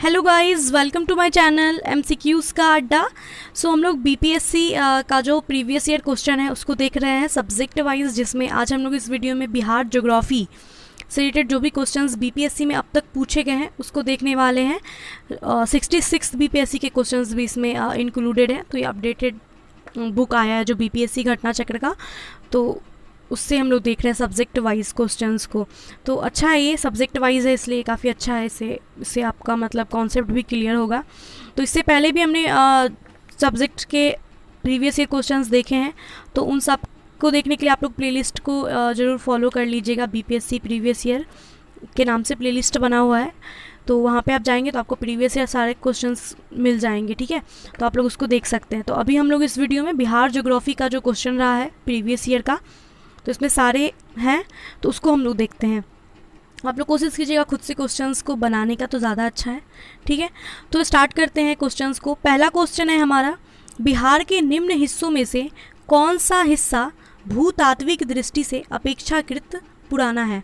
Hello guys, welcome to my channel MCQs का अड्डा। सो हम लोग बीपीएससी का जो प्रीवियस ईयर क्वेश्चन है उसको देख रहे हैं सब्जेक्ट वाइज, जिसमें आज हम लोग इस वीडियो में बिहार ज्योग्राफी से रिलेटेड जो भी क्वेश्चंस बीपीएससी में अब तक पूछे गए हैं उसको देखने वाले हैं। 66 बीपीएससी के क्वेश्चंस भी इसमें इंक्लूडेड है। तो ये अपडेटेड बुक आया है जो बीपीएससी घटना चक्र का, तो उससे हम लोग देख रहे हैं सब्जेक्ट वाइज क्वेश्चंस को। तो अच्छा है, ये सब्जेक्ट वाइज है इसलिए काफ़ी अच्छा है। इससे आपका मतलब कॉन्सेप्ट भी क्लियर होगा। तो इससे पहले भी हमने सब्जेक्ट के प्रीवियस ईयर क्वेश्चंस देखे हैं, तो उन सब को देखने के लिए आप लोग प्लेलिस्ट को ज़रूर फॉलो कर लीजिएगा। बीपीएससी प्रीवियस ईयर के नाम से प्लेलिस्ट बना हुआ है, तो वहाँ पे आप जाएंगे तो आपको प्रीवियस ईयर सारे क्वेश्चंस मिल जाएंगे, ठीक है। तो आप लोग उसको देख सकते हैं। तो अभी हम लोग इस वीडियो में बिहार ज्योग्राफी का जो क्वेश्चन रहा है प्रीवियस ईयर का, तो इसमें सारे हैं, तो उसको हम लोग देखते हैं। आप लोग कोशिश कीजिएगा खुद से क्वेश्चंस को बनाने का, तो ज़्यादा अच्छा है, ठीक है। तो स्टार्ट करते हैं क्वेश्चंस को। पहला क्वेश्चन है हमारा, बिहार के निम्न हिस्सों में से कौन सा हिस्सा भूतात्विक दृष्टि से अपेक्षाकृत पुराना है।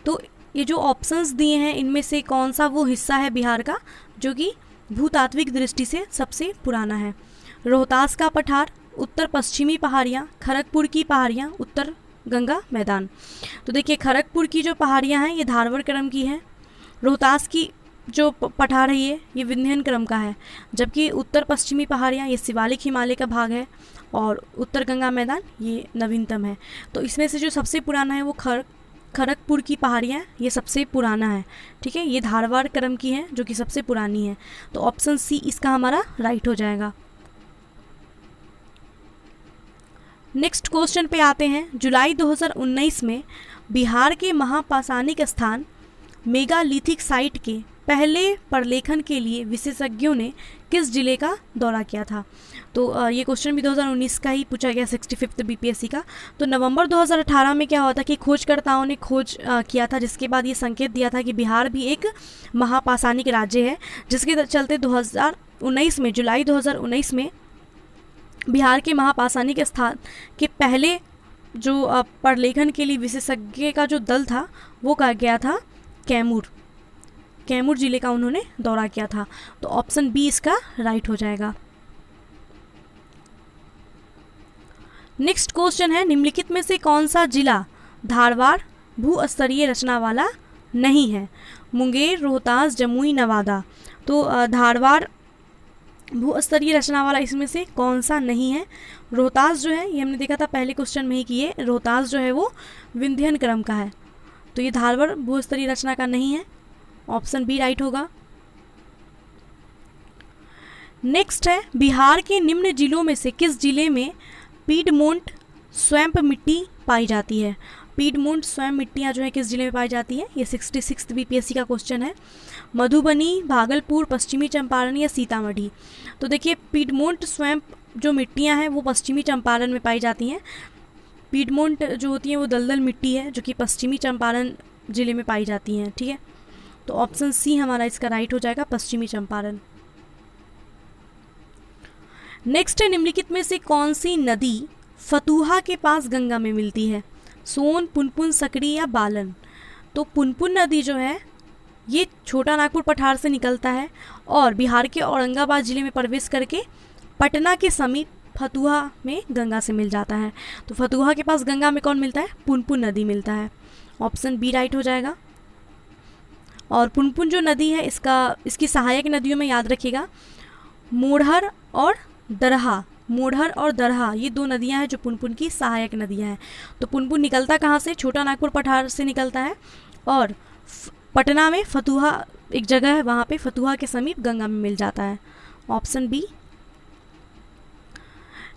तो ये जो ऑप्शंस दिए हैं इनमें से कौन सा वो हिस्सा है बिहार का जो कि भूतात्विक दृष्टि से सबसे पुराना है। रोहतास का पठार, उत्तर पश्चिमी पहाड़ियाँ, खड़गपुर की पहाड़ियाँ, उत्तर गंगा मैदान। तो देखिए, खड़गपुर की जो पहाड़ियाँ हैं ये धारवड़ क्रम की हैं। रोहतास की जो पठार है ये विंध्यन क्रम का है, जबकि उत्तर पश्चिमी पहाड़ियाँ ये शिवालिक हिमालय का भाग है, और उत्तर गंगा मैदान ये नवीनतम है। तो इसमें से जो सबसे पुराना है वो खड़गपुर की पहाड़ियाँ ये सबसे पुराना है, ठीक है। ये धारवाड़ क्रम की है जो कि सबसे पुरानी है। तो ऑप्शन सी इसका हमारा राइट हो जाएगा। नेक्स्ट क्वेश्चन पे आते हैं। जुलाई 2019 में बिहार के महापाषाणिक स्थान मेगालिथिक साइट के पहले प्रलेखन के लिए विशेषज्ञों ने किस जिले का दौरा किया था। तो ये क्वेश्चन भी 2019 का ही पूछा गया, 65th बीपीएससी का। तो नवंबर 2018 में क्या हुआ था कि खोजकर्ताओं ने खोज किया था, जिसके बाद ये संकेत दिया था कि बिहार भी एक महापाषाणिक राज्य है, जिसके चलते 2019 में जुलाई 2019 में बिहार के महापाषाणिक स्थान के पहले जो प्रलेखन के लिए विशेषज्ञ का जो दल था वो कहा गया था कैमूर जिले का उन्होंने दौरा किया था। तो ऑप्शन बी इसका राइट हो जाएगा। नेक्स्ट क्वेश्चन है, निम्नलिखित में से कौन सा जिला धारवाड़ भूस्तरीय रचना वाला नहीं है। मुंगेर, रोहतास, जमुई, नवादा। तो धारवाड़ भूस्तरीय रचना वाला इसमें से कौन सा नहीं है। रोहतास जो है ये हमने देखा था पहले क्वेश्चन में ही कि ये रोहतास जो है वो विंध्यन क्रम का है, तो ये धारवाड़ भूस्तरीय रचना का नहीं है। ऑप्शन बी राइट होगा। नेक्स्ट है, बिहार के निम्न जिलों में से किस जिले में पीडमोंट स्वैम्प मिट्टी पाई जाती है। पीडमोंट स्वयं मिट्टियाँ जो है किस जिले में पाई जाती है, ये 66 बीपीएससी का क्वेश्चन है। मधुबनी, भागलपुर, पश्चिमी चंपारण या सीतामढ़ी। तो देखिए, पीडमोंट स्वयं जो मिट्टियाँ हैं वो पश्चिमी चंपारण में पाई जाती हैं। पीडमोंट जो होती है वो दलदल मिट्टी है जो कि पश्चिमी चंपारण जिले में पाई जाती हैं, ठीक है। तो ऑप्शन सी हमारा इसका राइट हो जाएगा, पश्चिमी चंपारण। नेक्स्ट है, निम्नलिखित में से कौन सी नदी फतुहा के पास गंगा में मिलती है। सोन, पुनपुन, सकरी या बालन। तो पुनपुन नदी जो है ये छोटा नागपुर पठार से निकलता है और बिहार के औरंगाबाद जिले में प्रवेश करके पटना के समीप फतुहा में गंगा से मिल जाता है। तो फतुहा के पास गंगा में कौन मिलता है, पुनपुन नदी मिलता है। ऑप्शन बी राइट हो जाएगा। और पुनपुन जो नदी है इसकी सहायक नदियों में याद रखिएगा मोढ़र और दरहा। मोढ़र और दरहा ये दो नदियां हैं जो पुनपुन की सहायक नदियां हैं। तो पुनपुन निकलता कहाँ से, छोटा नागपुर पठार से निकलता है, और पटना में फतुहा एक जगह है, वहाँ पे फतुहा के समीप गंगा में मिल जाता है। Option B.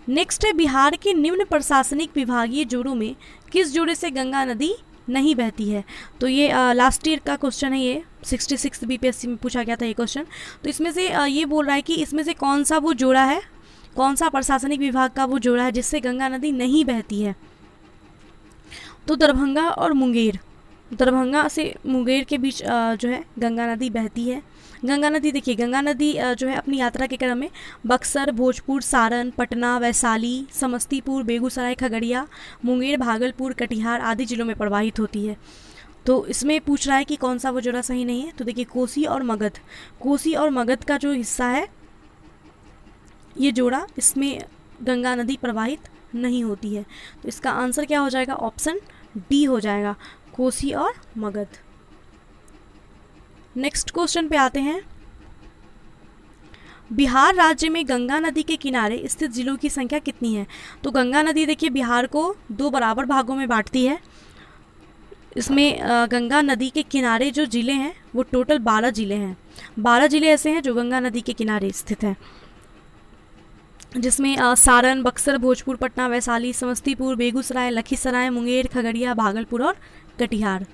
नेक्स्ट है, बिहार के निम्न प्रशासनिक विभागीय जोड़ों में किस जोड़े से गंगा नदी नहीं बहती है। तो ये लास्ट ईयर का क्वेश्चन है, ये 66 बीपीएससी में पूछा गया था ये क्वेश्चन। तो इसमें से ये बोल रहा है कि इसमें से कौन सा वो जोड़ा है, कौन सा प्रशासनिक विभाग का वो जोड़ा है जिससे गंगा नदी नहीं बहती है। तो दरभंगा और मुंगेर, दरभंगा से मुंगेर के बीच जो है गंगा नदी बहती है। गंगा नदी देखिए, गंगा नदी जो है अपनी यात्रा के क्रम में बक्सर, भोजपुर, सारण, पटना, वैशाली, समस्तीपुर, बेगूसराय, खगड़िया, मुंगेर, भागलपुर, कटिहार आदि जिलों में प्रवाहित होती है। तो इसमें पूछ रहा है कि कौन सा वो जोड़ा सही नहीं है। तो देखिए कोसी और मगध, कोसी और मगध का जो हिस्सा है ये जोड़ा, इसमें गंगा नदी प्रवाहित नहीं होती है। तो इसका आंसर क्या हो जाएगा, ऑप्शन डी हो जाएगा, कोसी और मगध। नेक्स्ट क्वेश्चन पे आते हैं। बिहार राज्य में गंगा नदी के किनारे स्थित जिलों की संख्या कितनी है? तो गंगा नदी देखिए बिहार को 2 बराबर भागों में बांटती है। इसमें गंगा नदी के किनारे जो ज़िले हैं वो टोटल 12 ज़िले हैं। 12 ज़िले ऐसे हैं जो गंगा नदी के किनारे स्थित हैं, जिसमें सारण, बक्सर, भोजपुर, पटना, वैशाली, समस्तीपुर, बेगूसराय, लखीसराय, मुंगेर, खगड़िया, भागलपुर और कटिहार।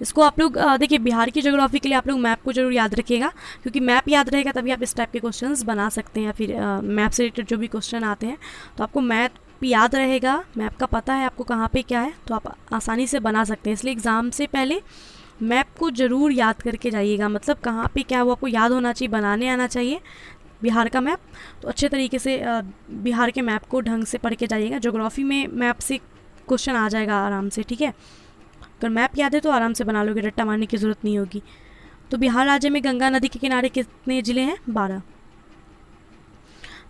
इसको आप लोग देखिए बिहार की ज्योग्राफी के लिए आप लोग मैप को जरूर याद रखिएगा, क्योंकि मैप याद रहेगा तभी आप इस टाइप के क्वेश्चंस बना सकते हैं। फिर मैप से रिलेटेड जो भी क्वेश्चन आते हैं तो आपको मैप याद रहेगा, मैप का पता है आपको कहाँ पे क्या है, तो आप आसानी से बना सकते हैं। इसलिए एग्ज़ाम से पहले मैप को ज़रूर याद करके जाइएगा, मतलब कहाँ पे क्या वो आपको याद होना चाहिए, बनाने आना चाहिए बिहार का मैप। तो अच्छे तरीके से बिहार के मैप को ढंग से पढ़ के जाइएगा। ज्योग्राफी में मैप से क्वेश्चन आ जाएगा आराम से, ठीक है। अगर मैप याद है तो आराम से बना लोगे, रट्टा मारने की ज़रूरत नहीं होगी। तो बिहार राज्य में गंगा नदी के किनारे कितने ज़िले हैं? 12।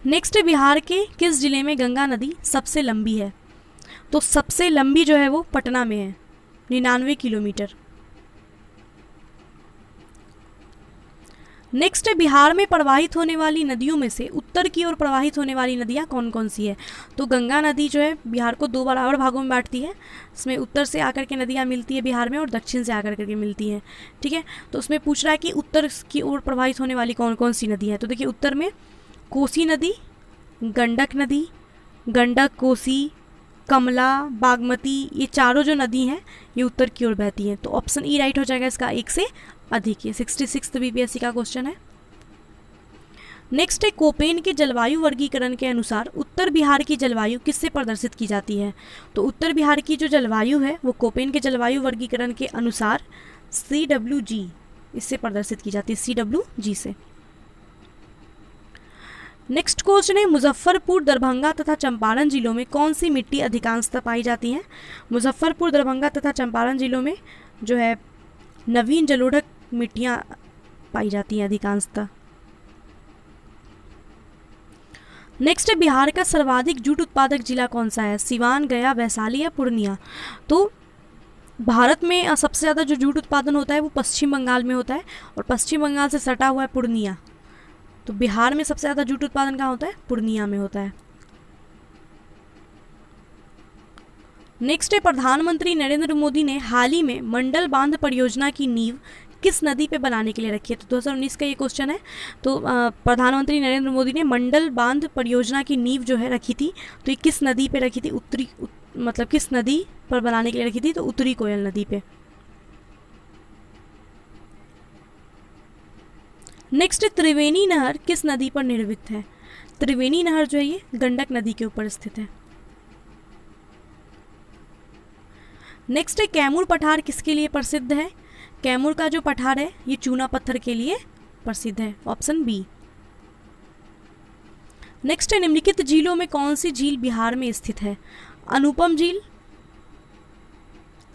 नेक्स्ट, बिहार के किस ज़िले में गंगा नदी सबसे लंबी है? तो सबसे लंबी जो है वो पटना में है, 99 किलोमीटर। नेक्स्ट, बिहार में प्रवाहित होने वाली नदियों में से उत्तर की ओर प्रवाहित होने वाली नदियाँ कौन कौन सी है? तो गंगा नदी जो है बिहार को 2 बराबर भागों में बांटती है। इसमें उत्तर से आकर के नदियाँ मिलती है बिहार में और दक्षिण से आकर के मिलती हैं, ठीक है। तो उसमें पूछ रहा है कि उत्तर की ओर प्रवाहित होने वाली कौन कौन सी नदी है। तो देखिए उत्तर में कोसी नदी, गंडक नदी, गंडक, कोसी, कमला, बागमती, ये चारों जो नदी हैं ये उत्तर की ओर बहती हैं। तो ऑप्शन ई राइट हो जाएगा इसका, 1 से अधिक। ये 66 बीपीएससी का क्वेश्चन है। नेक्स्ट है, कोपेन के जलवायु वर्गीकरण के अनुसार उत्तर बिहार की जलवायु किससे प्रदर्शित की जाती है? तो उत्तर बिहार की जो जलवायु है वो कोपेन के जलवायु वर्गीकरण के अनुसार CWG इससे प्रदर्शित की जाती है, CWG से। नेक्स्ट क्वेश्चन है, मुजफ्फरपुर, दरभंगा तथा चंपारण जिलों में कौन सी मिट्टी अधिकांशतः पाई जाती है? मुजफ्फरपुर, दरभंगा तथा चंपारण जिलों में जो है नवीन जलोढ़क मिट्टियाँ पाई जाती हैं अधिकांशतः। नेक्स्ट है, बिहार का सर्वाधिक जूट उत्पादक जिला कौन सा है? सिवान, गया, वैशाली या पूर्णिया? तो भारत में सबसे ज़्यादा जो जूट उत्पादन होता है वो पश्चिम बंगाल में होता है, और पश्चिम बंगाल से सटा हुआ है पूर्णिया। तो बिहार में सबसे ज़्यादा जूट उत्पादन कहाँ होता है? पूर्णिया में होता है। नेक्स्ट है, प्रधानमंत्री नरेंद्र मोदी ने हाल ही में मंडल बांध परियोजना की नींव किस नदी पे बनाने के लिए रखी है? तो 2019 का ये क्वेश्चन है। तो प्रधानमंत्री नरेंद्र मोदी ने मंडल बांध परियोजना की नींव जो है रखी थी, तो ये किस नदी पे रखी थी? मतलब किस नदी पर बनाने के लिए रखी थी? तो उत्तरी कोयल नदी पे। नेक्स्ट, त्रिवेणी नहर किस नदी पर निर्मित है? त्रिवेणी नहर जो है ये गंडक नदी के ऊपर स्थित है। नेक्स्ट है, कैमूर पठार किसके लिए प्रसिद्ध है? कैमूर का जो पठार है ये चूना पत्थर के लिए प्रसिद्ध है, ऑप्शन बी। नेक्स्ट है, निम्नलिखित झीलों में कौन सी झील बिहार में स्थित है? अनुपम झील,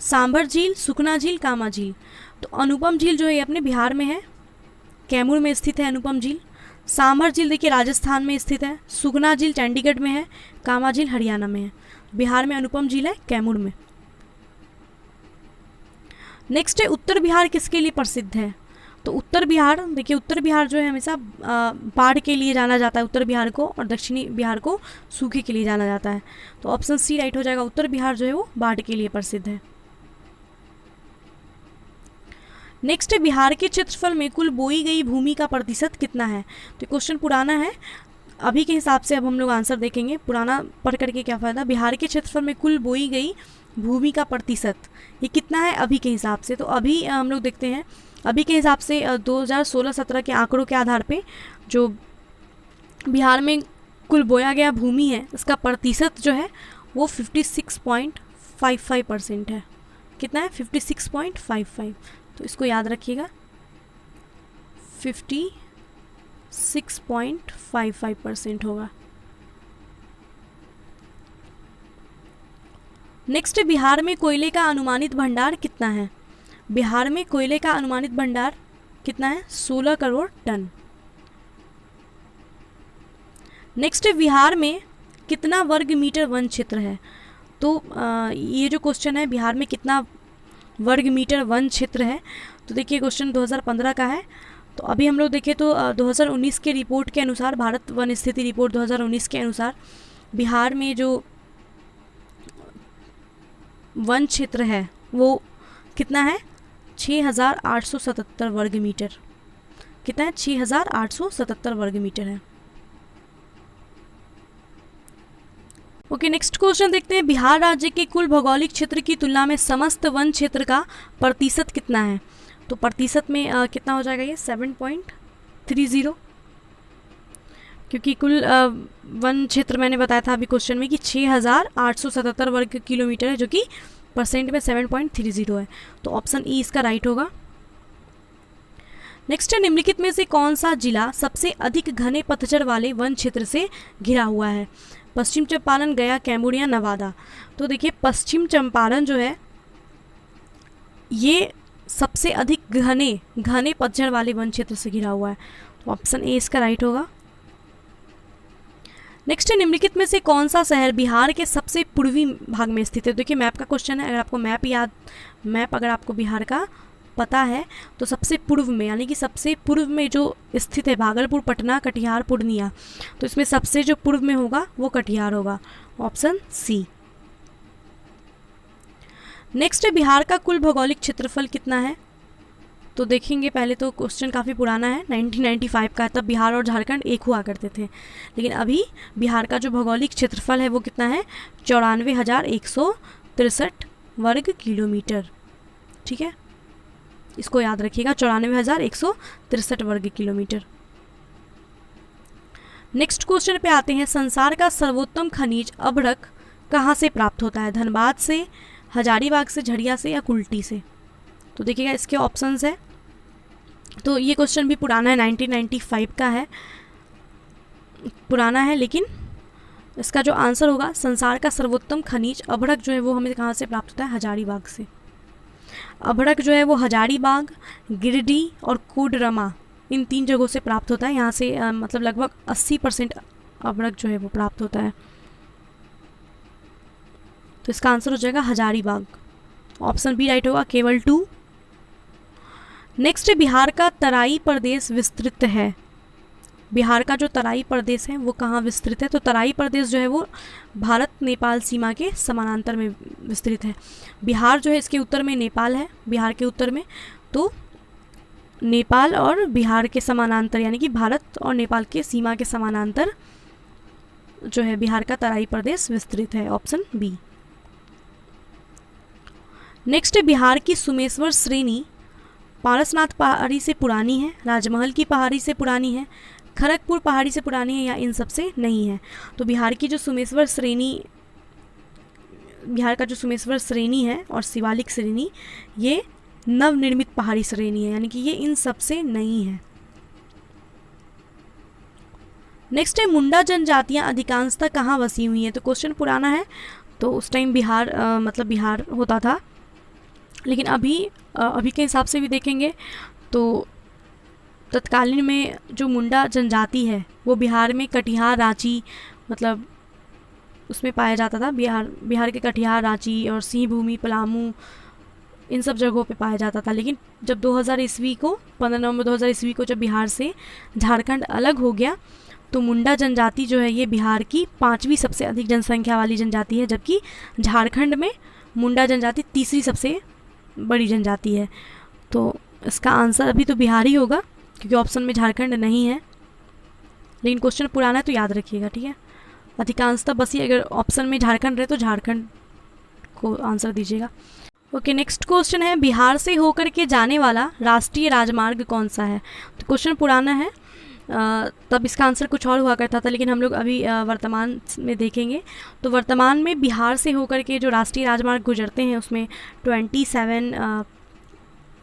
सांभर झील, सुखना झील, कामा झील। तो अनुपम झील जो है ये अपने बिहार में है, कैमूर में स्थित है अनुपम झील। सांभर झील देखिए राजस्थान में स्थित है, सुखना झील चंडीगढ़ में है, कामा झील हरियाणा में है। बिहार में अनुपम झील है, कैमूर में। नेक्स्ट है, उत्तर बिहार किसके लिए प्रसिद्ध है? तो उत्तर बिहार देखिए, उत्तर बिहार जो है हमेशा बाढ़ के लिए जाना जाता है उत्तर बिहार को, और दक्षिणी बिहार को सूखे के लिए जाना जाता है। तो ऑप्शन सी राइट हो जाएगा, उत्तर बिहार जो है वो बाढ़ के लिए प्रसिद्ध है। नेक्स्ट है, बिहार के क्षेत्रफल में कुल बोई गई भूमि का प्रतिशत कितना है? तो क्वेश्चन पुराना है, अभी के हिसाब से अब हम लोग आंसर देखेंगे। पुराना पढ़ करके क्या फ़ायदा। बिहार के क्षेत्रफल में कुल बोई गई भूमि का प्रतिशत ये कितना है अभी के हिसाब से? तो अभी हम लोग देखते हैं, अभी के हिसाब से 2016-17 के आंकड़ों के आधार पे जो बिहार में कुल बोया गया भूमि है इसका प्रतिशत जो है वो 56.55% है। कितना है? 56.55। तो इसको याद रखिएगा, 56.55% होगा। नेक्स्ट, बिहार में कोयले का अनुमानित भंडार कितना है? बिहार में कोयले का अनुमानित भंडार कितना है? 16 करोड़ टन। नेक्स्ट, बिहार में कितना वर्ग मीटर वन क्षेत्र है? तो ये जो क्वेश्चन है, बिहार में कितना वर्ग मीटर वन क्षेत्र है, तो देखिए क्वेश्चन 2015 का है। तो अभी हम लोग देखें तो 2019 के रिपोर्ट के अनुसार, भारत वन स्थिति रिपोर्ट 2019 के अनुसार बिहार में जो वन क्षेत्र है वो कितना है? 6877 वर्ग मीटर। कितना है? 6877 वर्ग मीटर है। ओके, नेक्स्ट क्वेश्चन देखते हैं। बिहार राज्य के कुल भौगोलिक क्षेत्र की तुलना में समस्त वन क्षेत्र का प्रतिशत कितना है? तो प्रतिशत में कितना हो जाएगा ये? 7.30, क्योंकि कुल वन क्षेत्र मैंने बताया था अभी क्वेश्चन में कि 6877 वर्ग किलोमीटर है, जो कि परसेंट में 7.30 है। तो ऑप्शन ई इसका राइट होगा। नेक्स्ट है, निम्नलिखित में से कौन सा जिला सबसे अधिक घने पतझड़ वाले वन क्षेत्र से घिरा हुआ है? पश्चिम चंपारण, गया, कैमूर या नवादा? तो देखिए पश्चिम चंपारण जो है ये सबसे अधिक घने पतझड़ वाले वन क्षेत्र से घिरा हुआ है। तो ऑप्शन ए इसका राइट होगा। नेक्स्ट है, निम्नलिखित में से कौन सा शहर बिहार के सबसे पूर्वी भाग में स्थित है? देखिए मैप का क्वेश्चन है, अगर आपको मैप अगर आपको बिहार का पता है तो सबसे पूर्व में, यानी कि सबसे पूर्व में जो स्थित है, भागलपुर, पटना, कटिहार, पूर्णिया, तो इसमें सबसे जो पूर्व में होगा वो कटिहार होगा। Option C. नेक्स्ट है, बिहार का कुल भौगोलिक क्षेत्रफल कितना है? तो देखेंगे पहले तो क्वेश्चन काफ़ी पुराना है, 1995 का है, तब बिहार और झारखंड एक हुआ करते थे। लेकिन अभी बिहार का जो भौगोलिक क्षेत्रफल है वो कितना है? 94,163 वर्ग किलोमीटर। ठीक है, इसको याद रखिएगा, 94,163 वर्ग किलोमीटर। नेक्स्ट क्वेश्चन पे आते हैं। संसार का सर्वोत्तम खनिज अभ्रक कहाँ से प्राप्त होता है? धनबाद से, हजारीबाग से, झरिया से या कुल्टी से? तो देखिएगा इसके ऑप्शंस है। तो ये क्वेश्चन भी पुराना है, 1995 का है, पुराना है, लेकिन इसका जो आंसर होगा, संसार का सर्वोत्तम खनिज अभ्रक जो है वो हमें कहाँ से प्राप्त होता है? हजारीबाग से। अभ्रक जो है वो हजारीबाग, गिरिडीह और कोडरमा, इन 3 जगहों से प्राप्त होता है। यहाँ से मतलब लगभग 80% अभ्रक जो है वो प्राप्त होता है। तो इसका आंसर हो जाएगा हजारीबाग। ऑप्शन बी राइट होगा, केवल 2। नेक्स्ट, बिहार का तराई प्रदेश विस्तृत है। बिहार का जो तराई प्रदेश है वो कहाँ विस्तृत है? तो तराई प्रदेश जो है वो भारत नेपाल सीमा के समानांतर में विस्तृत है। बिहार जो है इसके उत्तर में नेपाल है, बिहार के उत्तर में, तो नेपाल और बिहार के समानांतर, यानी कि भारत और नेपाल के सीमा के समानांतर जो है बिहार का तराई प्रदेश विस्तृत है। Option B. नेक्स्ट, बिहार की सुमेश्वर श्रेणी पारसनाथ पहाड़ी से पुरानी है, राजमहल की पहाड़ी से पुरानी है, खड़गपुर पहाड़ी से पुरानी है, या इन सब से नहीं है? तो बिहार की जो सुमेश्वर श्रेणी, बिहार का जो सुमेश्वर श्रेणी है और शिवालिक श्रेणी, ये नवनिर्मित पहाड़ी श्रेणी है, यानी कि ये इन सब से नहीं है। नेक्स्ट है, मुंडा जनजातियां अधिकांशतः कहाँ बसी हुई हैं? तो क्वेश्चन पुराना है, तो उस टाइम बिहार मतलब बिहार होता था, लेकिन अभी के हिसाब से भी देखेंगे तो तत्कालीन में जो मुंडा जनजाति है वो बिहार में कटिहार, रांची, मतलब उसमें पाया जाता था। बिहार के कटिहार, रांची और सिंह भूमि, पलामू, इन सब जगहों पे पाया जाता था। लेकिन जब 2000 ईस्वी को, 15 नवंबर 2000 ईस्वी को जब बिहार से झारखंड अलग हो गया, तो मुंडा जनजाति जो है ये बिहार की 5वीं सबसे अधिक जनसंख्या वाली जनजाति है, जबकि झारखंड में मुंडा जनजाति 3री सबसे बड़ी जनजाति है। तो इसका आंसर अभी तो बिहार ही होगा, क्योंकि ऑप्शन में झारखंड नहीं है, लेकिन क्वेश्चन पुराना है तो याद रखिएगा। ठीक है, अधिकांशतः बसी, अगर ऑप्शन में झारखंड रहे तो झारखंड को आंसर दीजिएगा। ओके, नेक्स्ट क्वेश्चन है, बिहार से होकर के जाने वाला राष्ट्रीय राजमार्ग कौन सा है? तो क्वेश्चन पुराना है, तब इसका आंसर कुछ और हुआ करता था, लेकिन हम लोग अभी वर्तमान में देखेंगे। तो वर्तमान में बिहार से होकर के जो राष्ट्रीय राजमार्ग गुजरते हैं उसमें 27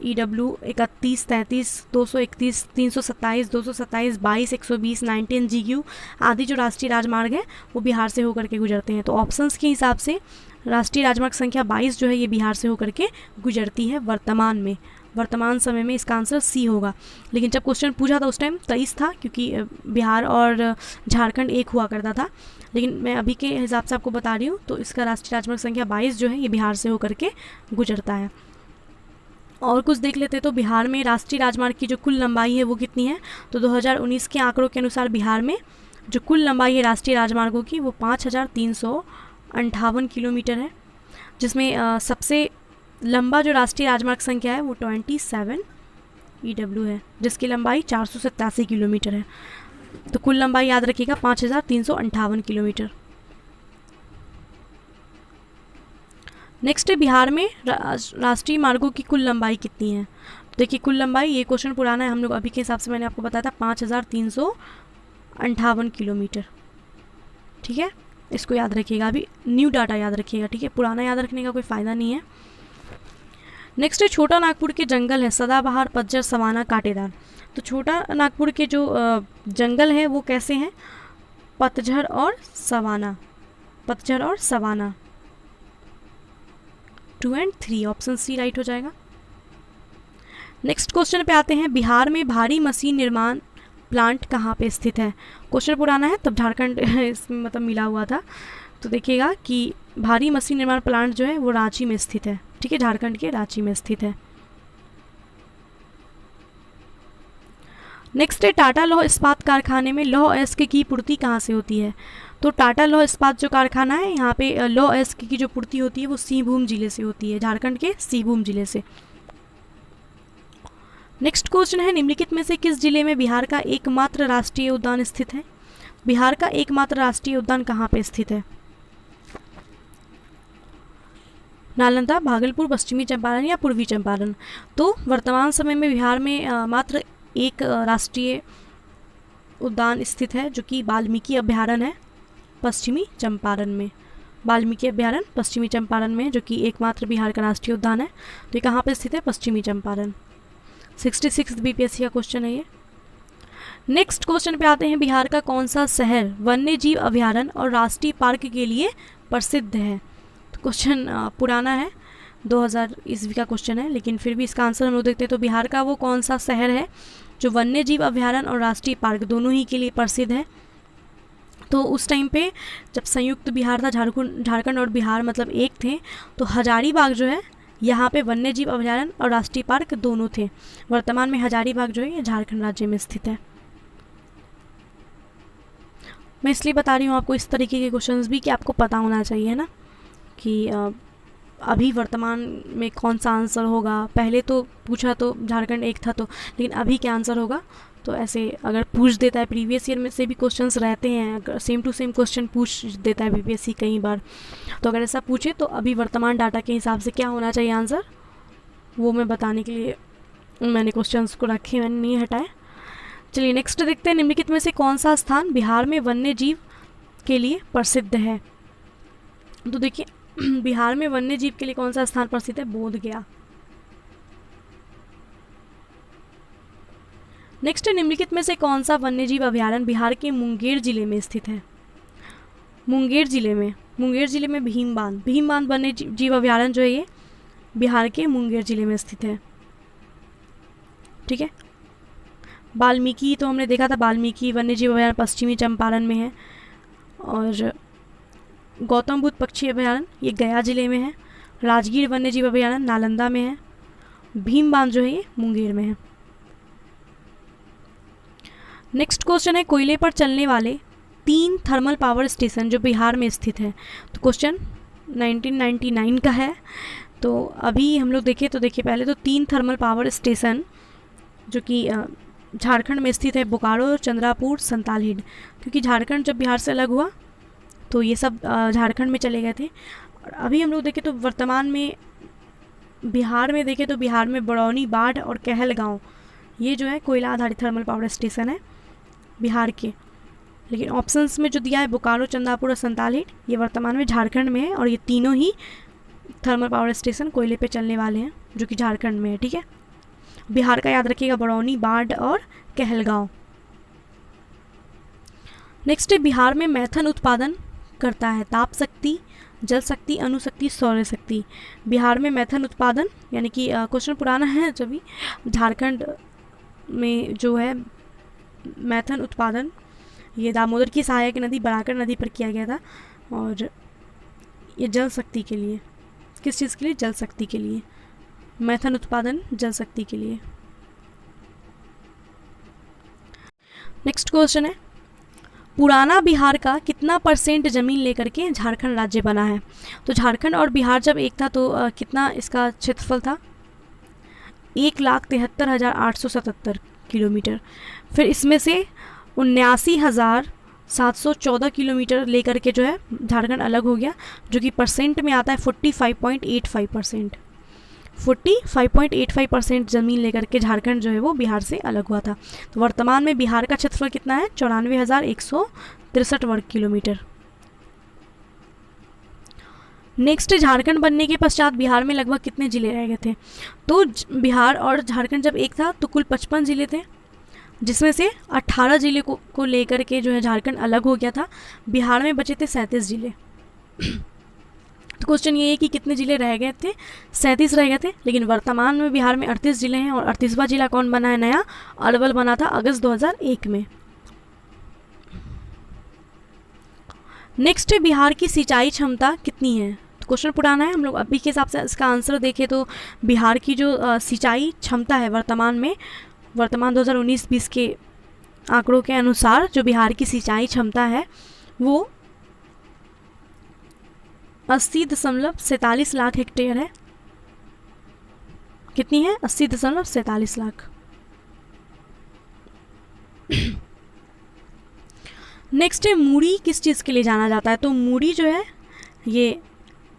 EW 31, 33, 231, 327, 227, 22, 120, 19 GQ आदि जो राष्ट्रीय राजमार्ग है वो बिहार से होकर के गुजरते हैं। तो ऑप्शंस के हिसाब से राष्ट्रीय राजमार्ग संख्या 22 जो है ये बिहार से होकर के गुजरती है वर्तमान में। वर्तमान समय में इसका आंसर सी होगा। लेकिन जब क्वेश्चन पूछा था उस टाइम 23 था, क्योंकि बिहार और झारखंड एक हुआ करता था। लेकिन मैं अभी के हिसाब से आपको बता रही हूँ, तो इसका राष्ट्रीय राजमार्ग संख्या 22 जो है ये बिहार से होकर के गुजरता है। और कुछ देख लेते तो बिहार में राष्ट्रीय राजमार्ग की जो कुल लंबाई है वो कितनी है। तो 2019 के आंकड़ों के अनुसार बिहार में जो कुल लंबाई है राष्ट्रीय राजमार्गों की वो 5358 किलोमीटर है, जिसमें सबसे लंबा जो राष्ट्रीय राजमार्ग संख्या है वो 27 EW है, जिसकी लंबाई 487 किलोमीटर है। तो कुल लंबाई याद रखिएगा 5358 किलोमीटर। नेक्स्ट है बिहार में राष्ट्रीय मार्गों की कुल लंबाई कितनी है। देखिए कुल लंबाई, ये क्वेश्चन पुराना है, हम लोग अभी के हिसाब से मैंने आपको बताया था 5358 किलोमीटर। ठीक है, इसको याद रखिएगा, अभी न्यू डाटा याद रखिएगा। ठीक है, पुराना याद रखने का कोई फ़ायदा नहीं है। नेक्स्ट है छोटा नागपुर के जंगल है सदाबहार, पतझड़, सवाना, कांटेदार। तो छोटा नागपुर के जो जंगल हैं वो कैसे हैं, पतझड़ और सवाना। पतझड़ और सवाना 2 और 3, ऑप्शन सी राइट हो जाएगा। नेक्स्ट क्वेश्चन पे आते हैं, बिहार में भारी मशीन निर्माण प्लांट कहाँ पे स्थित है। क्वेश्चन पुराना है, तब झारखंड इसमें मतलब मिला हुआ था। तो देखिएगा कि भारी मशीन निर्माण प्लांट जो है वो रांची में स्थित है। ठीक है, झारखंड के रांची में स्थित है। नेक्स्ट है टाटा लौह इस्पात कारखाने में लौह अयस्क की पूर्ति कहाँ से होती है। तो टाटा लौह इस्पात जो कारखाना है, यहाँ पे लौह अयस्क की जो पूर्ति होती है वो सिंहभूम जिले से होती है, झारखंड के सिंहभूम जिले से। नेक्स्ट क्वेश्चन है, निम्नलिखित में से किस जिले में बिहार का एकमात्र राष्ट्रीय उद्यान स्थित है। बिहार का एकमात्र राष्ट्रीय उद्यान कहाँ पे स्थित है। नालंदा, भागलपुर, पश्चिमी चंपारण या पूर्वी चंपारण। तो वर्तमान समय में बिहार में मात्र एक राष्ट्रीय उद्यान स्थित है, जो कि वाल्मीकि अभ्यारण्य है पश्चिमी चंपारण में। वाल्मीकि अभ्यारण्य पश्चिमी चंपारण में, जो कि एकमात्र बिहार का राष्ट्रीय उद्यान है। तो ये कहाँ पे स्थित है, पश्चिमी चंपारण। 66 BPSC का क्वेश्चन है ये। नेक्स्ट क्वेश्चन पे आते हैं, बिहार का कौन सा शहर वन्य जीव अभ्यारण्य और राष्ट्रीय पार्क के लिए प्रसिद्ध है। तो क्वेश्चन पुराना है, 2000 ईस्वी का क्वेश्चन है, लेकिन फिर भी इसका आंसर हम लोग देखते हैं। तो बिहार का वो कौन सा शहर है जो वन्य जीव अभ्यारण्य और राष्ट्रीय पार्क दोनों ही के लिए प्रसिद्ध है। तो उस टाइम पे जब संयुक्त बिहार था, झारखंड और बिहार मतलब एक थे, तो हजारीबाग जो है यहाँ पे वन्य जीव अभ्यारण्य और राष्ट्रीय पार्क दोनों थे। वर्तमान में हजारीबाग जो है ये झारखंड राज्य में स्थित है। मैं इसलिए बता रही हूँ आपको इस तरीके के क्वेश्चंस भी, कि आपको पता होना चाहिए ना कि अभी वर्तमान में कौन सा आंसर होगा। पहले तो पूछा तो झारखंड एक था, तो लेकिन अभी क्या आंसर होगा। तो ऐसे अगर पूछ देता है, प्रीवियस ईयर में से भी क्वेश्चंस रहते हैं, अगर सेम टू सेम क्वेश्चन पूछ देता है बीपीएससी कई बार, तो अगर ऐसा पूछे तो अभी वर्तमान डाटा के हिसाब से क्या होना चाहिए आंसर, वो मैं बताने के लिए मैंने क्वेश्चंस को रखे, मैंने नहीं हटाए। चलिए नेक्स्ट देखते हैं, निम्नलिखित में से कौन सा स्थान बिहार में वन्य जीव के लिए प्रसिद्ध है। तो देखिए बिहार में वन्य जीव के लिए कौन सा स्थान प्रसिद्ध है, बोधगया। नेक्स्ट है, निम्नलिखित में से कौन सा वन्यजीव अभ्यारण्य बिहार के मुंगेर जिले में स्थित है। मुंगेर जिले में भीम बांध वन्य जीव अभ्यारण्य जो है ये बिहार के मुंगेर जिले में स्थित है। ठीक है, वाल्मीकि तो हमने देखा था, वाल्मीकि वन्य जीव अभ्यारण्य पश्चिमी चंपारण में है, और गौतम बुद्ध पक्षी अभ्यारण्य ये गया जिले में है, राजगीर वन्य जीव अभ्यारण्य नालंदा में है, भीम बांध जो है ये मुंगेर में है। नेक्स्ट क्वेश्चन है, कोयले पर चलने वाले 3 थर्मल पावर स्टेशन जो बिहार में स्थित है। तो क्वेश्चन 1999 का है। तो अभी हम लोग देखें तो देखिए, पहले तो 3 थर्मल पावर स्टेशन जो कि झारखंड में स्थित है, बोकारो, चंद्रापुर, संतालहिड। क्योंकि झारखंड जब बिहार से अलग हुआ तो ये सब झारखंड में चले गए थे। और अभी हम लोग देखें तो वर्तमान में बिहार में देखें तो बिहार में बरौनी, बाढ़ और कहलगांव ये जो है कोयला आधारित थर्मल पावर स्टेशन है बिहार के। लेकिन ऑप्शंस में जो दिया है बोकारो, चंद्रापुर और संतालहिड, ये वर्तमान में झारखंड में है, और ये तीनों ही थर्मल पावर स्टेशन कोयले पे चलने वाले हैं जो कि झारखंड में है। ठीक है, बिहार का याद रखिएगा, बरौनी, बाढ़ और कहलगांव। नेक्स्ट है, बिहार में मैथन उत्पादन करता है ताप शक्ति, जल शक्ति, अणुशक्ति, सौर शक्ति। बिहार में मैथन उत्पादन, यानी कि क्वेश्चन पुराना है जब भी, झारखंड में जो है मैथन उत्पादन ये दामोदर की सहायक नदी बराकर नदी पर किया गया था, और ये जल शक्ति के लिए, किस चीज़ के लिए? जल शक्ति के लिए। मैथन उत्पादन जल शक्ति के लिए। नेक्स्ट क्वेश्चन है, पुराना बिहार का कितना % ज़मीन लेकर के झारखंड राज्य बना है? तो झारखंड और बिहार जब एक था तो कितना इसका क्षेत्रफल था? 1,73,877 किलोमीटर। फिर इसमें से 79,714 किलोमीटर लेकर के जो है झारखंड अलग हो गया, जो कि परसेंट में आता है 45.85%। 45.85% ज़मीन लेकर के झारखंड जो है वो बिहार से अलग हुआ था। तो वर्तमान में बिहार का क्षेत्रफल कितना है? 94,163 वर्ग किलोमीटर। नेक्स्ट, झारखंड बनने के पश्चात बिहार में लगभग कितने ज़िले रह गए थे? तो बिहार और झारखंड जब एक था तो कुल 55 ज़िले थे, जिसमें से 18 ज़िले को लेकर के जो है झारखंड अलग हो गया था। बिहार में बचे थे 37 ज़िले। तो क्वेश्चन ये है कि कितने ज़िले रह गए थे? 37 रह गए थे, लेकिन वर्तमान में बिहार में 38 ज़िले हैं, और 38वां जिला कौन बना है नया? अरवल बना था अगस्त 2001 में। नेक्स्ट, बिहार की सिंचाई क्षमता कितनी है? तो क्वेश्चन पुराना है, हम लोग अभी के हिसाब से इसका आंसर देखें तो बिहार की जो सिंचाई क्षमता है वर्तमान 2019-20 के आंकड़ों के अनुसार जो बिहार की सिंचाई क्षमता है वो 80.47 लाख हेक्टेयर है। कितनी है? 80.47 लाख। नेक्स्ट है, मूड़ी किस चीज़ के लिए जाना जाता है? तो मूड़ी जो है ये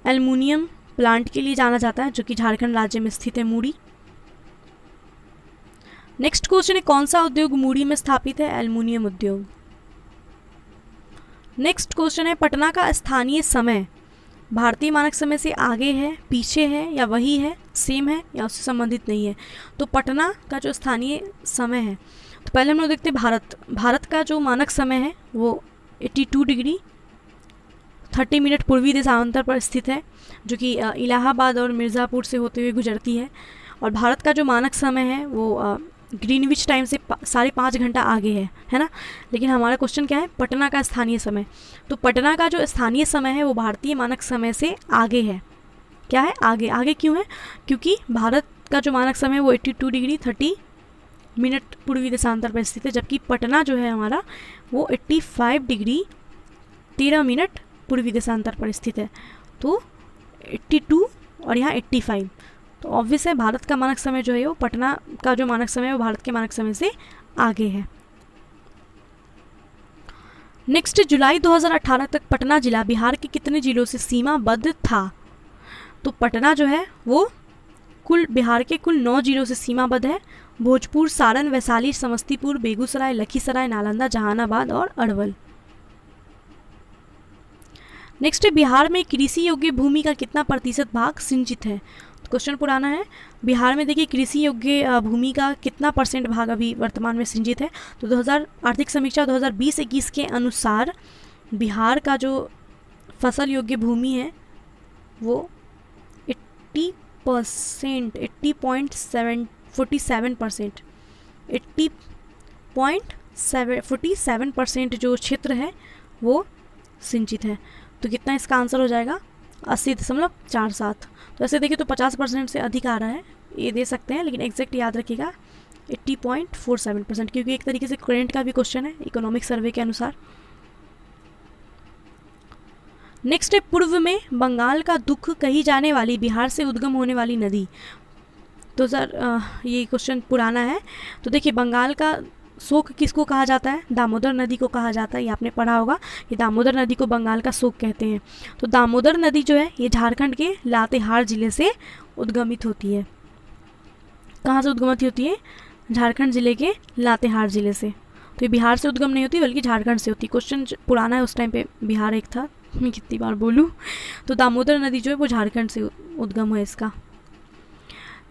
एल्युमिनियम प्लांट के लिए जाना जाता है, जो कि झारखंड राज्य में स्थित है मूड़ी। नेक्स्ट क्वेश्चन है, कौन सा उद्योग मूड़ी में स्थापित है? एल्युमिनियम उद्योग। नेक्स्ट क्वेश्चन है, पटना का स्थानीय समय भारतीय मानक समय से आगे है, पीछे है, या वही है, सेम है, या उससे संबंधित नहीं है? तो पटना का जो स्थानीय समय है, तो पहले हम लोग देखते हैं भारत का जो मानक समय है वो 82 डिग्री 30 मिनट पूर्वी देशांतर पर स्थित है, जो कि इलाहाबाद और मिर्ज़ापुर से होते हुए गुजरती है। और भारत का जो मानक समय है वो ग्रीनविच टाइम से 5.5 घंटा आगे है ना। लेकिन हमारा क्वेश्चन क्या है? पटना का स्थानीय समय। तो पटना का जो स्थानीय समय है वो भारतीय मानक समय से आगे है। क्या है? आगे। आगे क्यों है? क्योंकि भारत का जो मानक समय है वो 82 डिग्री 30 मिनट पूर्वी देशांतर पर स्थित है, जबकि पटना जो है हमारा वो 85 डिग्री 13 मिनट पूर्वी देशांतर पर स्थित है। तो 82 और यहाँ 85, तो ऑब्वियस है भारत का मानक समय जो है वो पटना का जो मानक समय है वो भारत के मानक समय से आगे है। नेक्स्ट, जुलाई 2018 तक पटना जिला बिहार के कितने जिलों से सीमाबद्ध था? तो पटना जो है वो बिहार के कुल 9 जिलों से सीमाबद्ध है। भोजपुर, सारण, वैशाली, समस्तीपुर, बेगूसराय, लखीसराय, नालंदा, जहानाबाद और अरवल। नेक्स्ट, बिहार में कृषि योग्य भूमि का कितना प्रतिशत भाग सिंचित है? क्वेश्चन पुराना है। बिहार में देखिए कृषि योग्य भूमि का कितना % भाग अभी वर्तमान में सिंचित है? तो 2000 आर्थिक समीक्षा 2020-21 के अनुसार बिहार का जो फसल योग्य भूमि है वो 80%, 80.47% जो क्षेत्र है वो सिंचित है। तो कितना इसका आंसर हो जाएगा? 80.47। तो ऐसे देखिए तो 50% से अधिक आ रहा है, ये दे सकते हैं, लेकिन एग्जैक्ट याद रखिएगा 80.47%, क्योंकि एक तरीके से करेंट का भी क्वेश्चन है इकोनॉमिक सर्वे के अनुसार। नेक्स्ट है, पूर्व में बंगाल का दुख कही जाने वाली बिहार से उद्गम होने वाली नदी। तो सर ये क्वेश्चन पुराना है। तो देखिए बंगाल का शोक किसको कहा जाता है? दामोदर नदी को कहा जाता है। ये आपने पढ़ा होगा कि दामोदर नदी को बंगाल का शोक कहते हैं। तो दामोदर नदी जो है ये झारखंड के लातेहार जिले से उद्गमित होती है। कहाँ से उद्गमित होती है? झारखंड जिले के लातेहार जिले से। तो ये बिहार से उद्गम नहीं होती बल्कि झारखंड से होती। क्वेश्चन पुराना है, उस टाइम पे बिहार एक था, मैं कितनी बार बोलूँ। तो दामोदर नदी जो है वो झारखंड से उद्गम है इसका।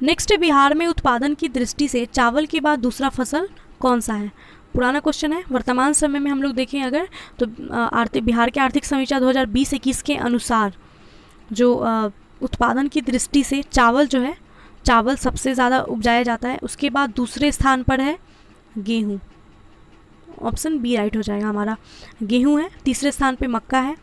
नेक्स्ट, बिहार में उत्पादन की दृष्टि से चावल के बाद दूसरा फसल कौन सा है? पुराना क्वेश्चन है। वर्तमान समय में हम लोग देखें अगर तो बिहार के आर्थिक समीक्षा 2020-21 के अनुसार जो उत्पादन की दृष्टि से चावल जो है, चावल सबसे ज़्यादा उपजाया जाता है। उसके बाद दूसरे स्थान पर है गेहूँ, ऑप्शन बी राइट हो जाएगा हमारा, गेहूँ है। तीसरे स्थान पे मक्का है।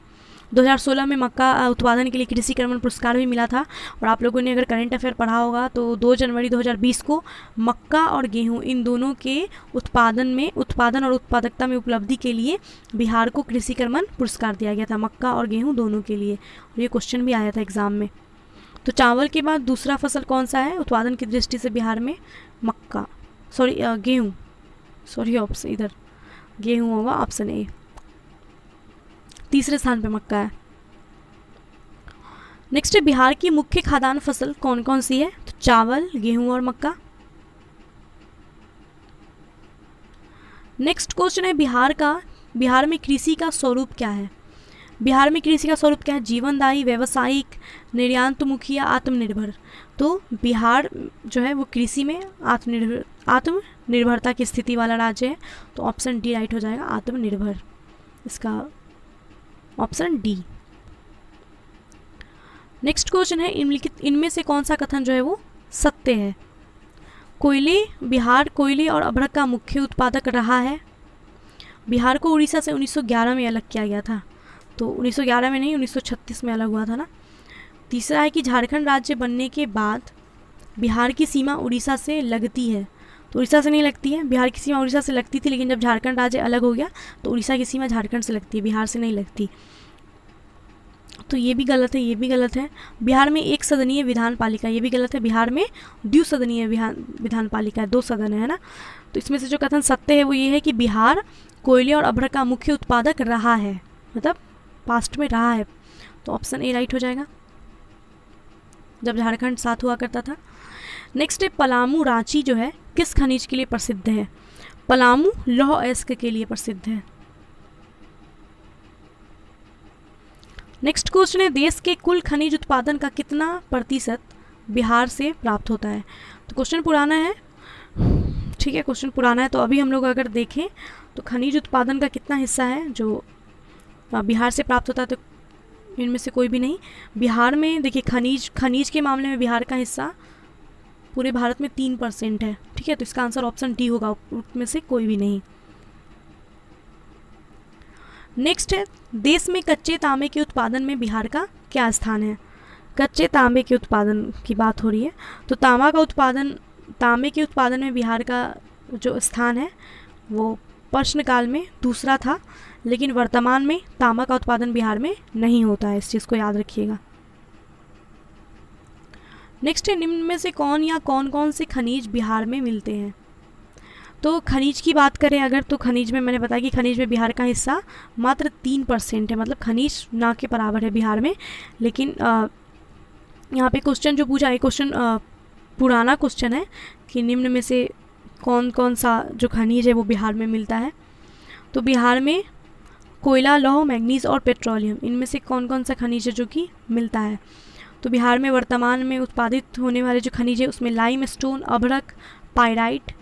2016 में मक्का उत्पादन के लिए कृषि कर्मण पुरस्कार भी मिला था। और आप लोगों ने अगर करंट अफेयर पढ़ा होगा तो 2 जनवरी 2020 को मक्का और गेहूं इन दोनों के उत्पादन और उत्पादकता में उपलब्धि के लिए बिहार को कृषि कर्मण पुरस्कार दिया गया था, मक्का और गेहूं दोनों के लिए। और ये क्वेश्चन भी आया था एग्जाम में। तो चावल के बाद दूसरा फसल कौन सा है उत्पादन की दृष्टि से बिहार में? मक्का, गेहूँ, ऑप्शन इधर गेहूँ होगा, ऑप्शन ए। तीसरे स्थान पे मक्का है। नेक्स्ट है बिहार की मुख्य खाद्यान्न फसल कौन कौन सी है? तो चावल, गेहूं और मक्का। नेक्स्ट क्वेश्चन है बिहार में कृषि का स्वरूप क्या है? बिहार में कृषि का स्वरूप क्या है? जीवनदायी, व्यावसायिक, निर्यातमुखी या आत्मनिर्भर। तो बिहार जो है वो कृषि में आत्मनिर्भरता की स्थिति वाला राज्य है। तो ऑप्शन डी राइट हो जाएगा, आत्मनिर्भर, इसका ऑप्शन डी। नेक्स्ट क्वेश्चन है इनमें से कौन सा कथन जो है वो सत्य है? बिहार कोयले और अभ्रक का मुख्य उत्पादक रहा है। बिहार को उड़ीसा से 1911 में अलग किया गया था। तो 1911 में नहीं, 1936 में अलग हुआ था ना। तीसरा है कि झारखंड राज्य बनने के बाद बिहार की सीमा उड़ीसा से लगती है। तो उड़ीसा से नहीं लगती है, बिहार की सीमा उड़ीसा से लगती थी, लेकिन जब झारखंड राज्य अलग हो गया तो उड़ीसा की सीमा झारखंड से लगती है, बिहार से नहीं लगती। तो ये भी गलत है, ये भी गलत है। बिहार में एक सदनीय विधान पालिका, ये भी गलत है। बिहार में द्विसदनीय विधान पालिका है, 2 सदन है ना। तो इसमें से जो कथन सत्य है वो ये है कि बिहार कोयले और अभ्रक का मुख्य उत्पादक रहा है, मतलब पास्ट में रहा है। तो ऑप्शन ए राइट हो जाएगा, जब झारखंड साथ हुआ करता था। नेक्स्ट है पलामू रांची जो है किस खनिज के लिए प्रसिद्ध है? पलामू लौह अयस्क के लिए प्रसिद्ध है। नेक्स्ट क्वेश्चन है देश के कुल खनिज उत्पादन का कितना प्रतिशत बिहार से प्राप्त होता है? तो क्वेश्चन पुराना है, ठीक है, क्वेश्चन पुराना है। तो अभी हम लोग अगर देखें तो खनिज उत्पादन का कितना हिस्सा है जो बिहार से प्राप्त होता है, तो इनमें से कोई भी नहीं। बिहार में देखिए खनिज के मामले में बिहार का हिस्सा पूरे भारत में 3% है, ठीक है। तो इसका आंसर ऑप्शन डी होगा, उसमें से कोई भी नहीं। नेक्स्ट है देश में कच्चे तांबे के उत्पादन में बिहार का क्या स्थान है? कच्चे तांबे के उत्पादन की बात हो रही है। तो तांबे के उत्पादन में बिहार का जो स्थान है वो प्रश्नकाल में दूसरा था, लेकिन वर्तमान में तांबा का उत्पादन बिहार में नहीं होता है, इस चीज़ को याद रखिएगा। नेक्स्ट है निम्न में से कौन या कौन कौन से खनिज बिहार में मिलते हैं? तो खनिज की बात करें अगर, तो खनिज में मैंने बताया कि खनिज में बिहार का हिस्सा मात्र 3% है, मतलब खनिज ना के बराबर है बिहार में। लेकिन यहाँ पे क्वेश्चन जो पूछा है, क्वेश्चन पुराना क्वेश्चन है कि निम्न में से कौन कौन सा जो खनिज है वो बिहार में मिलता है। तो बिहार में कोयला, लौह, मैग्नीज और पेट्रोलियम, इनमें से कौन कौन सा खनिज है जो कि मिलता है? तो बिहार में वर्तमान में उत्पादित होने वाले जो खनिज है उसमें लाइम स्टोन, अभ्रक, पायराइट,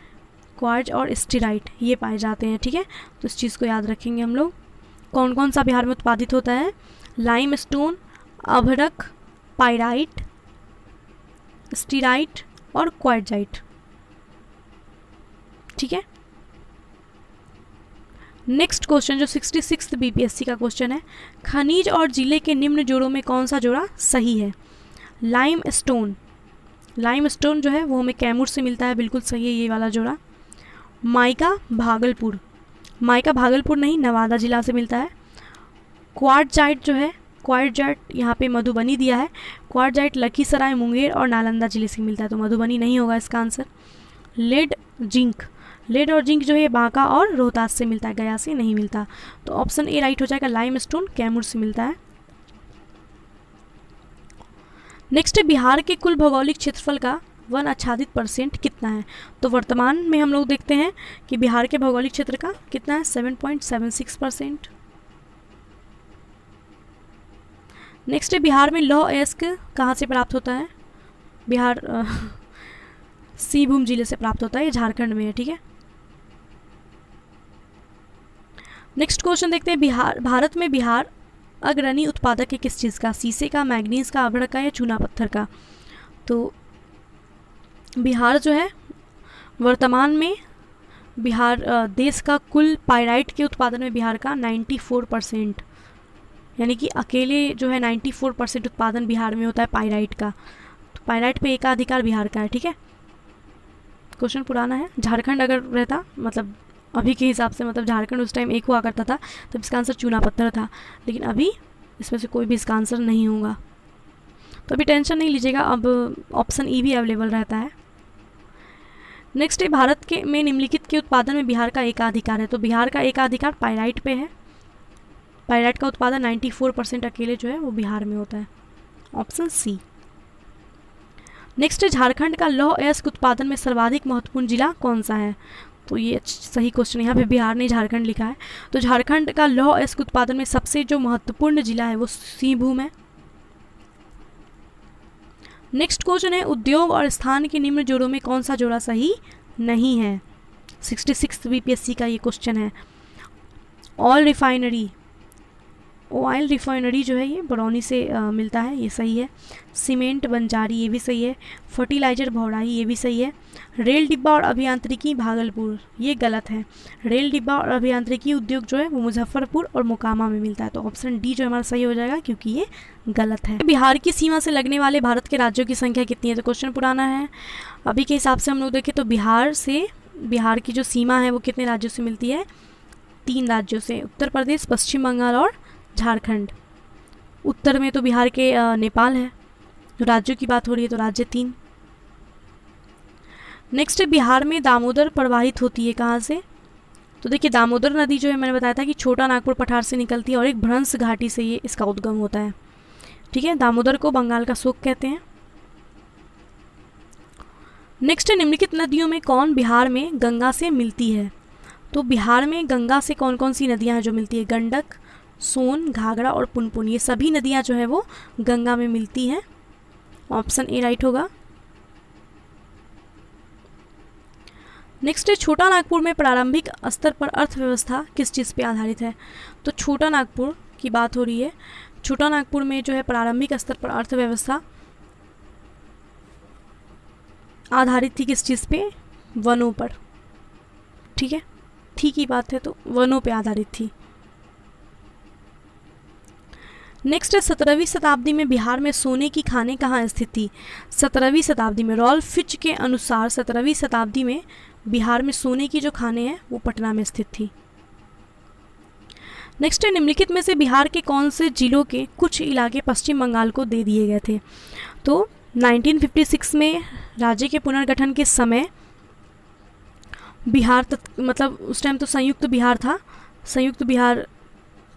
क्वार्ज और स्टीराइट ये पाए जाते हैं, ठीक है। तो इस चीज़ को याद रखेंगे हम लोग। कौन कौन सा बिहार में उत्पादित होता है? लाइम स्टोन, अभ्रक, पायराइट, स्टीराइट और क्वार्जाइट, ठीक है। नेक्स्ट क्वेश्चन जो 66 बीपीएससी का क्वेश्चन है, खनिज और जिले के निम्न जोड़ों में कौन सा जोड़ा सही है? लाइम स्टोन जो है वो हमें कैमूर से मिलता है, बिल्कुल सही है ये वाला जोड़ा। माइका भागलपुर नहीं, नवादा जिला से मिलता है। क्वार्टजाइट जो है, क्वार्टजाइट यहाँ पे मधुबनी दिया है, क्वार्टजाइट लखीसराय, मुंगेर और नालंदा जिले से मिलता है, तो मधुबनी नहीं होगा इसका आंसर। लेड और जिंक जो है बांका और रोहतास से मिलता है, गया से नहीं मिलता। तो ऑप्शन ए राइट हो जाएगा, लाइम स्टोन कैमूर से मिलता है। नेक्स्ट है बिहार के कुल भौगोलिक क्षेत्रफल का वन आच्छादित % कितना है? तो वर्तमान में हम लोग देखते हैं कि बिहार के भौगोलिक क्षेत्र का कितना है, 7.76%। नेक्स्ट है बिहार में लौह अयस्क कहाँ से प्राप्त होता है? बिहार सिंहभूम जिले से प्राप्त होता है, ये झारखंड में है, ठीक है। नेक्स्ट क्वेश्चन देखते हैं, भारत में बिहार अग्रणी उत्पादक है किस चीज़ का? शीशे का, मैग्नीज का, अभ्रक का या चूना पत्थर का? तो बिहार जो है वर्तमान में बिहार देश का कुल पाइराइट के उत्पादन में बिहार का 94%, यानी कि अकेले जो है 94% उत्पादन बिहार में होता है पाइराइट का। तो पाइराइट पे एकाधिकार बिहार का है। ठीक है, क्वेश्चन पुराना है। झारखंड अगर रहता, मतलब अभी के हिसाब से, मतलब झारखंड उस टाइम एक हुआ करता था, तब इसका आंसर चूना पत्थर था, लेकिन अभी इसमें से कोई भी इसका आंसर नहीं होगा। तो अभी टेंशन नहीं लीजिएगा, अब ऑप्शन ई भी अवेलेबल रहता है। नेक्स्ट है, भारत के में निम्नलिखित के उत्पादन में बिहार का एकाधिकार है। तो बिहार का एकाधिकार पाइराइट पे है। पाइराइट का उत्पादन 94% अकेले जो है वो बिहार में होता है, ऑप्शन सी। नेक्स्ट है, झारखंड का लौह अयस्क उत्पादन में सर्वाधिक महत्वपूर्ण जिला कौन सा है? तो ये सही क्वेश्चन है, यहाँ पे बिहार नहीं झारखंड लिखा है। तो झारखंड का लौह अयस्क उत्पादन में सबसे जो महत्वपूर्ण जिला है वो सिंहभूम है। नेक्स्ट क्वेश्चन है, उद्योग और स्थान के निम्न जोड़ों में कौन सा जोड़ा सही नहीं है? 66 बीपीएससी का ये क्वेश्चन है। ऑयल रिफाइनरी जो है ये बरौनी से मिलता है, ये सही है। सीमेंट बंजारी, ये भी सही है। फर्टिलाइजर भौड़ाई, ये भी सही है। रेल डिब्बा और अभियांत्रिकी भागलपुर, ये गलत है। रेल डिब्बा और अभियांत्रिकी उद्योग जो है वो मुजफ्फरपुर और मोकामा में मिलता है। तो ऑप्शन डी जो हमारा सही हो जाएगा, क्योंकि ये गलत है। बिहार की सीमा से लगने वाले भारत के राज्यों की संख्या कितनी है? तो क्वेश्चन पुराना है। अभी के हिसाब से हम लोग देखें तो बिहार की जो सीमा है वो कितने राज्यों से मिलती है? 3 राज्यों से, उत्तर प्रदेश, पश्चिम बंगाल और झारखंड। उत्तर में तो बिहार के नेपाल है। तो राज्यों की बात हो रही है तो राज्य 3। नेक्स्ट है, बिहार में दामोदर प्रवाहित होती है कहाँ से? तो देखिए, दामोदर नदी जो है मैंने बताया था कि छोटा नागपुर पठार से निकलती है और एक भ्रंश घाटी से ये इसका उद्गम होता है। ठीक है, दामोदर को बंगाल का शोक कहते हैं। नेक्स्ट है, निम्नलिखित नदियों में कौन बिहार में गंगा से मिलती है? तो बिहार में गंगा से कौन कौन सी नदियाँ हैं जो मिलती है? गंडक, सोन, घाघरा और पुनपुन, ये सभी नदियाँ जो है वो गंगा में मिलती हैं, ऑप्शन ए राइट होगा। नेक्स्ट है, छोटा नागपुर में प्रारंभिक स्तर पर अर्थव्यवस्था किस चीज़ पे आधारित है? तो छोटा नागपुर की बात हो रही है। छोटा नागपुर में जो है प्रारंभिक स्तर पर अर्थव्यवस्था आधारित थी किस चीज़ पे? वनों पर। ठीक है, ठीक ही बात है, तो वनों पे आधारित थी। नेक्स्ट है, 17वीं शताब्दी में बिहार में सोने की खानें कहाँ स्थित थी? 17वीं शताब्दी में रॉल्फ फिच के अनुसार 17वीं शताब्दी में बिहार में सोने की जो खानें हैं वो पटना में स्थित थी। नेक्स्ट है, निम्नलिखित में से बिहार के कौन से जिलों के कुछ इलाके पश्चिम बंगाल को दे दिए गए थे? तो 1956 में राज्य के पुनर्गठन के समय बिहार मतलब उस टाइम तो संयुक्त बिहार था। संयुक्त बिहार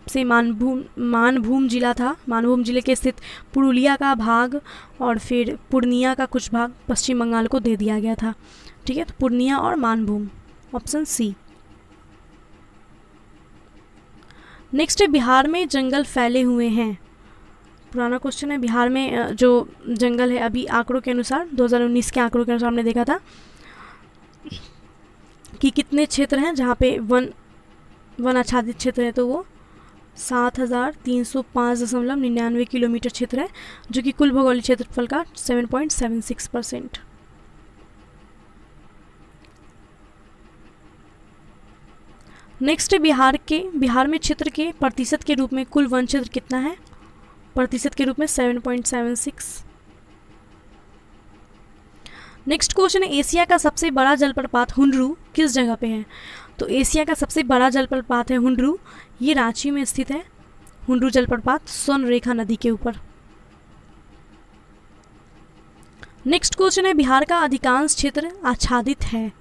से मानभूम जिला था। मानभूम जिले के स्थित पुरुलिया का भाग और फिर पूर्णिया का कुछ भाग पश्चिम बंगाल को दे दिया गया था। ठीक है, तो पूर्णिया और मानभूम, ऑप्शन सी। नेक्स्ट है, बिहार में जंगल फैले हुए हैं। पुराना क्वेश्चन है। बिहार में जो जंगल है अभी आंकड़ों के अनुसार 2019 के आंकड़ों के अनुसार हमने देखा था कि कितने क्षेत्र हैं जहाँ पे वन आच्छादित क्षेत्र है, तो वो 7305.99 किलोमीटर क्षेत्र है, जो कि कुल भौगोलिक क्षेत्रफल का 7.76%। नेक्स्ट है, बिहार में क्षेत्र के प्रतिशत के रूप में कुल वन क्षेत्र कितना है? प्रतिशत के रूप में 7.76। नेक्स्ट क्वेश्चन है, एशिया का सबसे बड़ा जलप्रपात हुंडरू किस जगह पे है? तो एशिया का सबसे बड़ा जलप्रपात है हुंडरू, ये रांची में स्थित है। हुंडरू जलप्रपात स्वर्णरेखा नदी के ऊपर। नेक्स्ट क्वेश्चन है, बिहार का अधिकांश क्षेत्र आच्छादित है।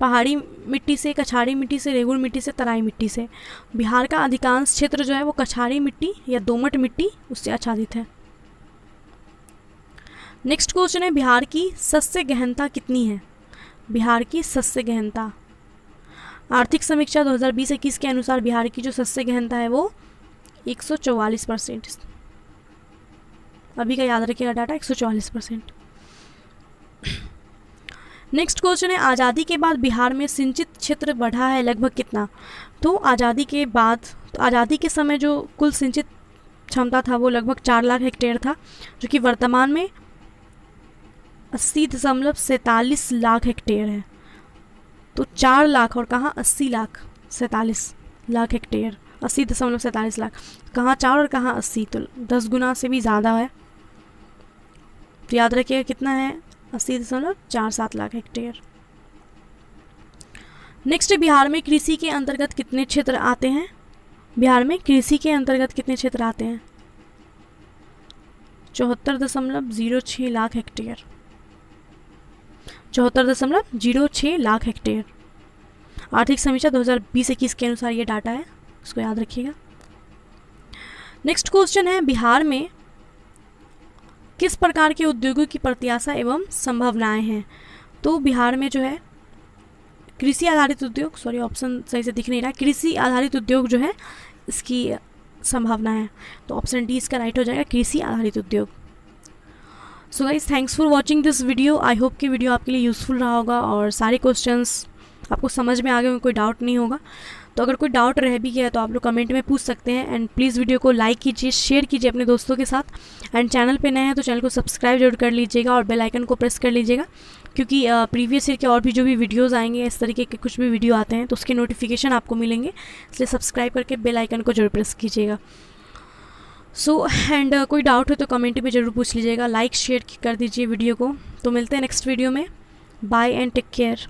पहाड़ी मिट्टी से, कछाड़ी मिट्टी से, रेगुड़ मिट्टी से, तराई मिट्टी से। बिहार का अधिकांश क्षेत्र जो है वो कछाड़ी मिट्टी या दोमट मिट्टी उससे आच्छादित है। नेक्स्ट क्वेश्चन है, बिहार की शस्य गहनता कितनी है? बिहार की शस्य गहनता, आर्थिक समीक्षा 2020-21 के अनुसार बिहार की जो शस्य गहनता है वो 144%। अभी का याद रखिएगा डाटा, 144%। नेक्स्ट क्वेश्चन है, आज़ादी के बाद बिहार में सिंचित क्षेत्र बढ़ा है लगभग कितना? तो आज़ादी के समय जो कुल सिंचित क्षमता था वो लगभग 4 लाख हेक्टेयर था, जो कि वर्तमान में 80.47 लाख हेक्टेयर है। तो 4 लाख और कहाँ 80 लाख, 47 लाख हेक्टेयर, 80.47 लाख, कहाँ 4 और कहाँ 80, तो 10 गुना से भी ज़्यादा है। तो याद रखिएगा कितना है, 80.47 लाख हेक्टेयर। नेक्स्ट, बिहार में कृषि के अंतर्गत कितने क्षेत्र आते हैं? बिहार में कृषि के अंतर्गत कितने क्षेत्र आते हैं? 74.06 लाख हेक्टेयर, 74.06 लाख हेक्टेयर। आर्थिक समीक्षा 2020-21 के अनुसार ये डाटा है, इसको याद रखिएगा। नेक्स्ट क्वेश्चन है, बिहार में किस प्रकार के उद्योगों की प्रत्याशा एवं संभावनाएं हैं? तो बिहार में जो है कृषि आधारित उद्योग, सॉरी ऑप्शन सही से दिख नहीं रहा, कृषि आधारित उद्योग जो है इसकी संभावना है। तो ऑप्शन डी इसका राइट हो जाएगा, कृषि आधारित उद्योग। So guys, thanks for watching this video. I hope कि वीडियो आपके लिए यूज़फुल रहा होगा और सारे क्वेश्चंस आपको समझ में आ गए, कोई डाउट नहीं होगा। तो अगर कोई डाउट रह भी गया तो आप लोग कमेंट में पूछ सकते हैं। एंड प्लीज़ वीडियो को लाइक कीजिए, शेयर कीजिए अपने दोस्तों के साथ। एंड चैनल पे नए हैं तो चैनल को सब्सक्राइब जरूर कर लीजिएगा और बेल आइकन को प्रेस कर लीजिएगा, क्योंकि प्रीवियस ईयर के और भी जो भी वीडियोज़ आएंगे, इस तरीके के कुछ भी वीडियो आते हैं तो उसके नोटिफिकेशन आपको मिलेंगे, इसलिए सब्सक्राइब करके बेल आइकन को जरूर प्रेस कीजिएगा। सो एंड कोई डाउट हो तो कमेंट में ज़रूर पूछ लीजिएगा, लाइक शेयर कर दीजिए वीडियो को। तो मिलते हैं नेक्स्ट वीडियो में, बाय एंड टेक केयर।